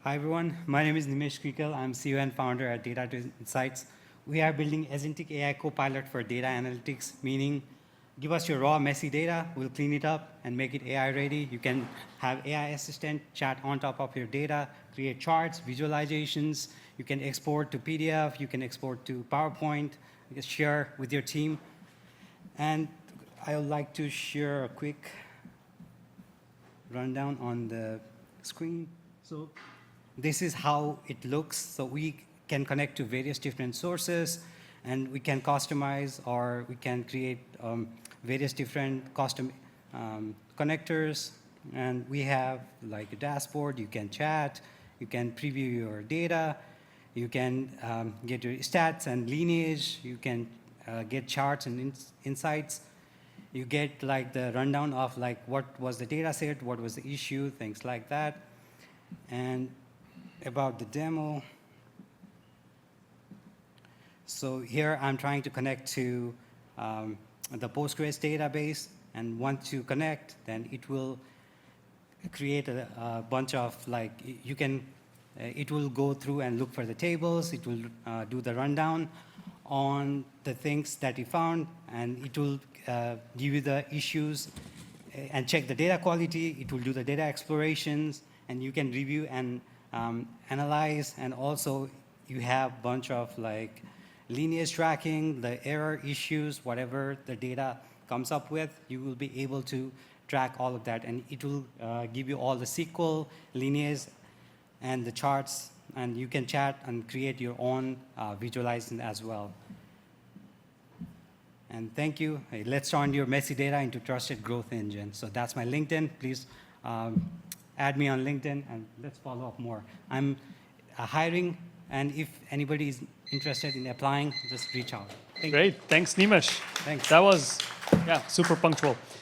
Hi, everyone. My name is Nimesh Krikal. I'm CEO and founder at DataToInsights. We are building Agentic AI Copilot for data analytics, meaning give us your raw, messy data, we'll clean it up and make it AI ready. You can have AI assistant chat on top of your data, create charts, visualizations. You can export to PDF, you can export to PowerPoint, you can share with your team. And I would like to share a quick rundown on the screen. So this is how it looks. So we can connect to various different sources, and we can customize, or we can create various different custom connectors. And we have like a dashboard. You can chat. You can preview your data. You can get your stats and lineage. You can get charts and insights. You get like the rundown of like what was the data set, what was the issue, things like that. And about the demo, so here I'm trying to connect to the Postgres database, and once you connect, then it will create a bunch of like, you can, it will go through and look for the tables, it will do the rundown on the things that you found, and it will give you the issues and check the data quality, it will do the data explorations, and you can review and analyze, and also you have a bunch of like lineage tracking, the error issues, whatever the data comes up with, you will be able to track all of that, and it will give you all the SQL, lineage, and the charts, and you can chat and create your own visualization as well. And thank you. Hey, let's turn your messy data into trusted growth engine. So that's my LinkedIn. Please add me on LinkedIn, and let's follow up more. I'm hiring, and if anybody is interested in applying, just reach out. Great. Thanks, Nimesh. Thanks. That was, yeah, super punctual.